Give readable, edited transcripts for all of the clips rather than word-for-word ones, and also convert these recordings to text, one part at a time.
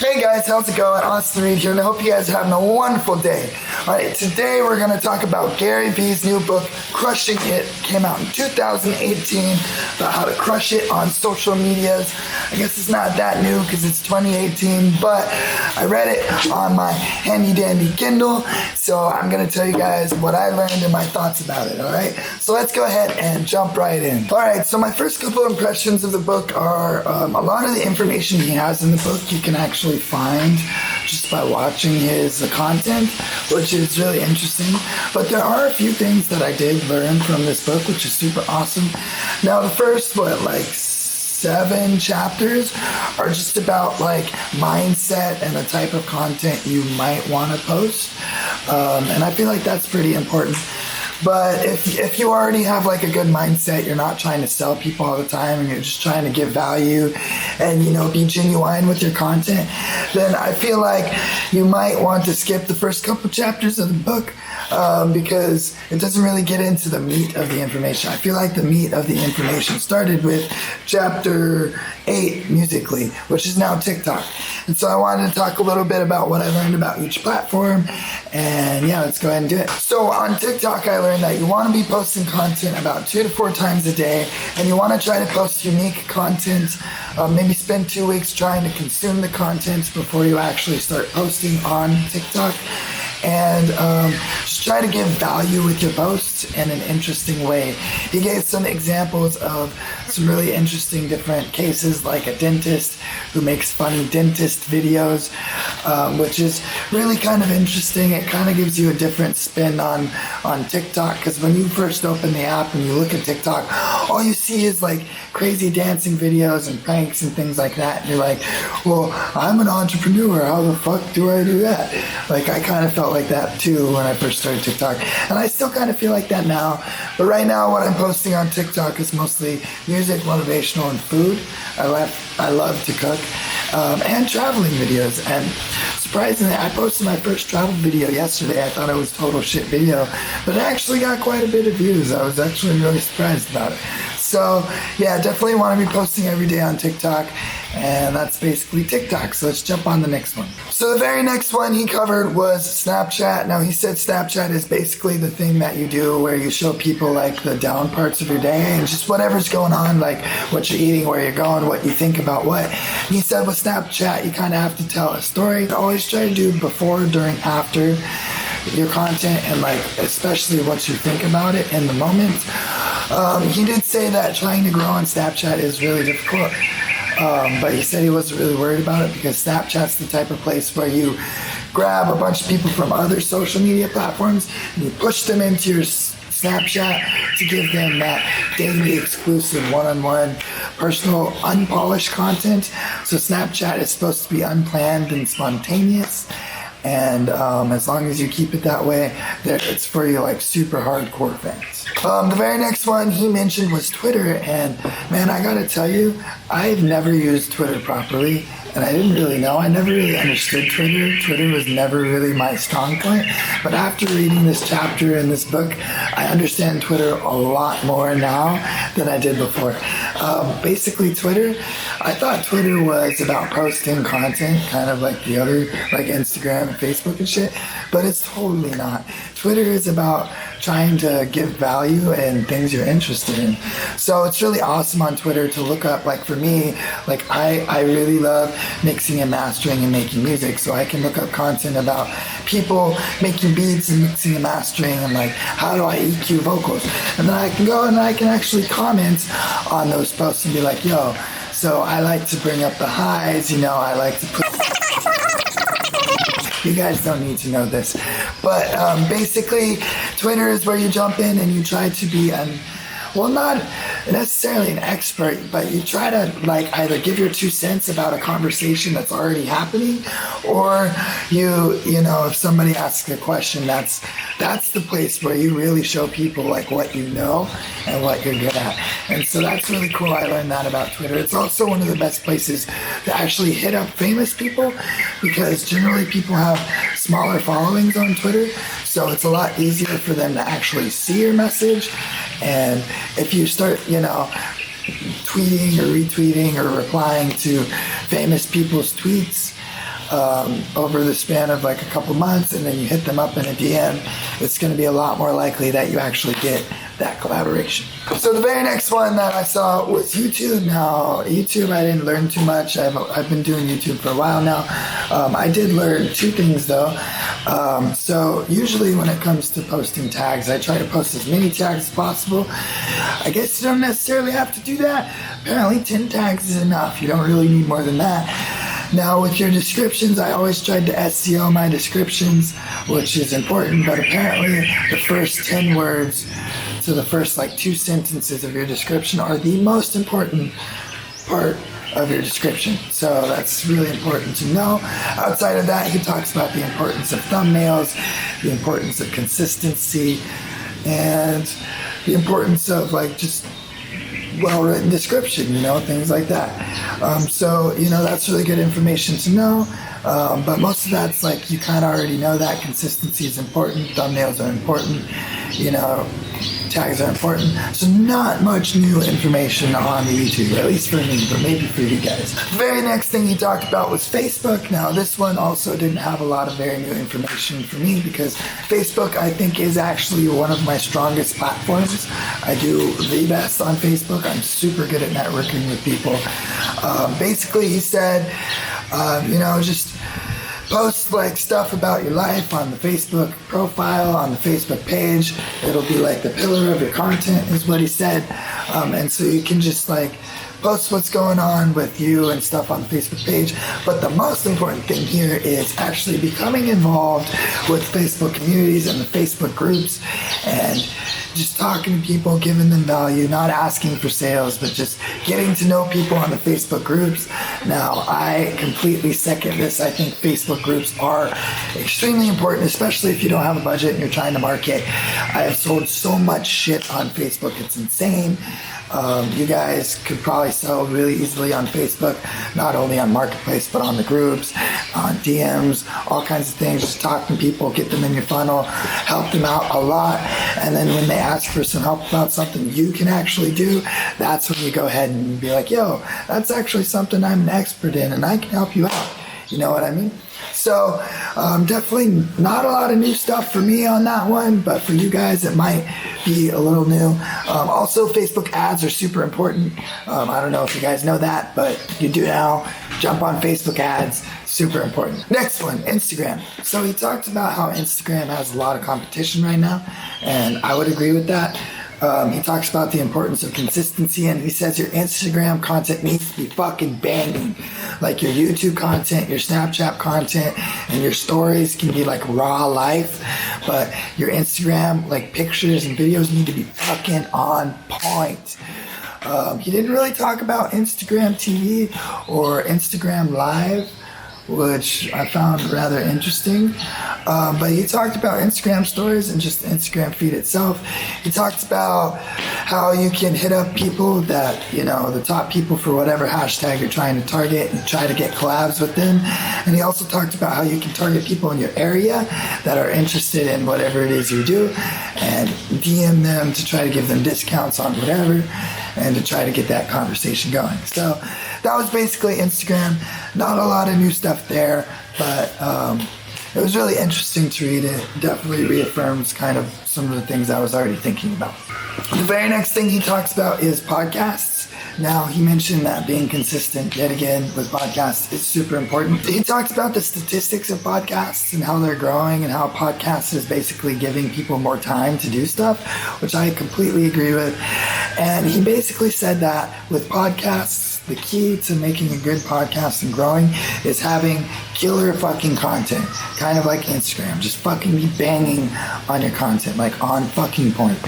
Hey guys, how's it going? Austin Reed here, and I hope you guys are having a wonderful day. Alright, today we're going to talk about Gary Vee's new book, Crushing It. Came out in 2018, about how to crush it on social medias. I guess it's not that new because it's 2018, but I read it on my handy dandy Kindle, so I'm going to tell you guys what I learned and my thoughts about it, alright? So let's go ahead and jump right in. Alright, so my first couple impressions of the book are a lot of the information he has in the book you can actually find just by watching his content, which is really interesting. But there are a few things that I did learn from this book, which is super awesome. Now the first, 7 chapters are just about like mindset and the type of content you might want to post. And I feel like that's pretty important. But if you already have like a good mindset, you're not trying to sell people all the time and you're just trying to give value and, be genuine with your content, then I feel like you might want to skip the first couple chapters of the book because it doesn't really get into the meat of the information. I feel like the meat of the information started with chapter 8, Musical.ly, which is now TikTok. And so I wanted to talk a little bit about what I learned about each platform. And yeah, let's go ahead and do it. So on TikTok, I learned that you want to be posting content about 2 to 4 times a day. And you want to try to post unique content. Maybe spend 2 weeks trying to consume the content before you actually start posting on TikTok. And just try to give value with your posts in an interesting way. He gave some examples of some really interesting different cases, like a dentist who makes funny dentist videos, which is really kind of interesting. It kind of gives you a different spin on TikTok, because when you first open the app and you look at TikTok, all you see is like crazy dancing videos and pranks and things like that. And you're like, well, I'm an entrepreneur. How the fuck do I do that? Like, I kind of felt like that too when I first started TikTok. And I still kind of feel like that now. But right now what I'm posting on TikTok is mostly music, motivational, and food. I love to cook. And traveling videos. And surprisingly, I posted my first travel video yesterday. I thought it was total shit video, but it actually got quite a bit of views. I was actually really surprised about it. So yeah, definitely want to be posting every day on TikTok, and that's basically TikTok. So let's jump on the next one. So the very next one he covered was Snapchat. Now he said Snapchat is basically the thing that you do where you show people like the down parts of your day and just whatever's going on, like what you're eating, where you're going, what you think about what. And he said with Snapchat, you kind of have to tell a story. Always try to do before, during, after your content, and like especially what you think about it in the moment. He did say that trying to grow on Snapchat is really difficult, but he said he wasn't really worried about it because Snapchat's the type of place where you grab a bunch of people from other social media platforms and you push them into your Snapchat to give them that daily exclusive one-on-one personal unpolished content. So Snapchat is supposed to be unplanned and spontaneous. And as long as you keep it that way, it's for your like super hardcore fans. The very next one he mentioned was Twitter, and man, I gotta tell you, I've never used Twitter properly, and I didn't really know. I never really understood Twitter. Twitter was never really my strong point, but after reading this chapter in this book, I understand Twitter a lot more now than I did before. Basically, Twitter, I thought Twitter was about posting content, kind of like the other, like Instagram and Facebook and shit, but it's totally not. Twitter is about trying to give value and things you're interested in. So it's really awesome on Twitter to look up, like for me, like I really love mixing and mastering and making music, so I can look up content about people making beats and mixing and mastering and like how do I EQ vocals, and then I can go and I can actually comment on those posts and be like, yo, so I like to bring up the highs, I like to put you guys don't need to know this, but basically Twitter is where you jump in and you try to be not necessarily an expert, but you try to like either give your 2 cents about a conversation that's already happening, or if somebody asks a question, that's the place where you really show people like what you know and what you're good at. And so that's really cool. I learned that about Twitter. It's also one of the best places to actually hit up famous people, because generally people have smaller followings on Twitter, so it's a lot easier for them to actually see your message. And if you start, tweeting or retweeting or replying to famous people's tweets, over the span of like a couple months, and then you hit them up in a DM, it's going to be a lot more likely that you actually get that collaboration. So the very next one that I saw was YouTube. Now, YouTube, I didn't learn too much. I've been doing YouTube for a while now. I did learn two things though. So usually when it comes to posting tags, I try to post as many tags as possible. I guess you don't necessarily have to do that. Apparently 10 tags is enough. You don't really need more than that. Now with your descriptions, I always tried to SEO my descriptions, which is important, but apparently the first 10 words to the first like 2 sentences of your description are the most important part of your description. So that's really important to know. Outside of that, he talks about the importance of thumbnails, the importance of consistency, and the importance of like just well-written description, things like that. So, that's really good information to know. But most of that's like, you kind of already know that consistency is important, thumbnails are important, tags are important. So not much new information on the YouTube, at least for me, but maybe for you guys. The very next thing he talked about was Facebook. Now this one also didn't have a lot of very new information for me because Facebook, I think, is actually one of my strongest platforms. I do the best on Facebook. I'm super good at networking with people. Basically, he said, just post like stuff about your life on the Facebook profile, on the Facebook page. It'll be like the pillar of your content is what he said. And so you can just like post what's going on with you and stuff on the Facebook page. But the most important thing here is actually becoming involved with Facebook communities and the Facebook groups and just talking to people, giving them value, not asking for sales, but just getting to know people on the Facebook groups. Now, I completely second this. I think Facebook groups are extremely important, especially if you don't have a budget and you're trying to market. I have sold so much shit on Facebook. It's insane. You guys could probably sell really easily on Facebook, not only on Marketplace, but on the groups, on DMs, all kinds of things. Just talk to people, get them in your funnel, help them out a lot. And then when they ask for some help about something you can actually do, that's when you go ahead and be like, yo, that's actually something I'm an expert in and I can help you out. You know what I mean? So definitely not a lot of new stuff for me on that one, but for you guys it might be a little new. Also, Facebook ads are super important. I don't know if you guys know that, but you do now. Jump on Facebook ads, super important. Next one, Instagram. So he talked about how Instagram has a lot of competition right now, and I would agree with that. He talks about the importance of consistency, and he says your Instagram content needs to be fucking banging. Like your YouTube content, your Snapchat content, and your stories can be like raw life, but your Instagram, like pictures and videos, need to be fucking on point. He didn't really talk about Instagram TV or Instagram Live, which I found rather interesting. But he talked about Instagram stories and just the Instagram feed itself. He talked about how you can hit up people that, the top people for whatever hashtag you're trying to target and try to get collabs with them. And he also talked about how you can target people in your area that are interested in whatever it is you do and DM them to try to give them discounts on whatever and to try to get that conversation going. So that was basically Instagram. Not a lot of new stuff there, but it was really interesting to read it. Definitely reaffirms kind of some of the things I was already thinking about. The very next thing he talks about is podcasts. Now, he mentioned that being consistent, yet again, with podcasts is super important. He talked about the statistics of podcasts and how they're growing and how podcasts is basically giving people more time to do stuff, which I completely agree with. And he basically said that with podcasts, the key to making a good podcast and growing is having killer fucking content, kind of like Instagram. Just fucking be banging on your content, like on fucking point.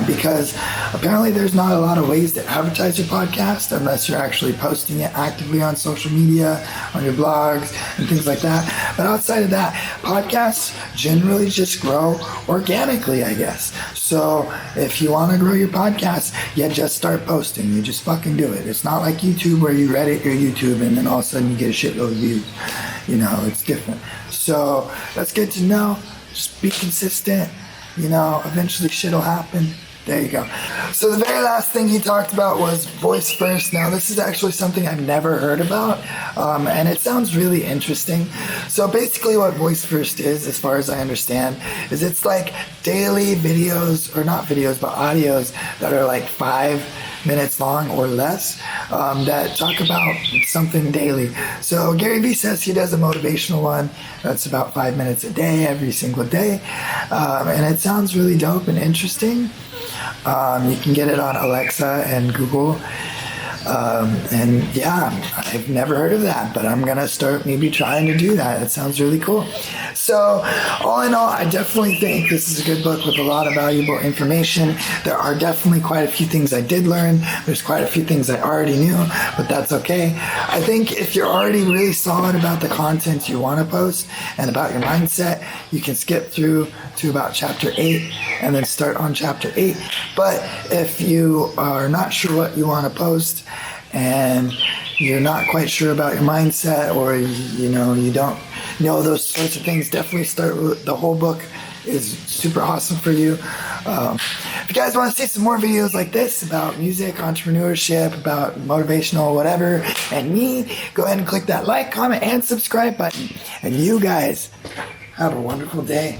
Because apparently there's not a lot of ways to advertise your podcast unless you're actually posting it actively on social media, on your blogs, and things like that. But outside of that, podcasts generally just grow organically, I guess. So if you want to grow your podcast, you just start posting. You just fucking do it. It's not like YouTube where you Reddit your YouTube and then all of a sudden you get a shitload of views. It's different. So that's good to know. Just be consistent. Eventually shit'll happen. There you go. So the very last thing he talked about was voice first. Now this is actually something I've never heard about, and it sounds really interesting. So basically what voice first is, as far as I understand, is it's like daily videos, or not videos, but audios that are like 5 minutes long or less, that talk about something daily. So Gary Vee says he does a motivational one that's about 5 minutes a day, every single day, and it sounds really dope and interesting. You can get it on Alexa and Google. And yeah, I've never heard of that, but I'm gonna start maybe trying to do that. It sounds really cool. So all in all, I definitely think this is a good book with a lot of valuable information. There are definitely quite a few things I did learn. There's quite a few things I already knew, but that's okay. I think if you're already really solid about the content you want to post and about your mindset, you can skip through to about chapter 8 and then start on chapter 8. But if you are not sure what you want to post and you're not quite sure about your mindset, or you don't know those sorts of things, definitely start with the whole book. Is super awesome for you. If you guys want to see some more videos like this about music, entrepreneurship, about motivational whatever, and me, go ahead and click that like, comment, and subscribe button. And you guys have a wonderful day.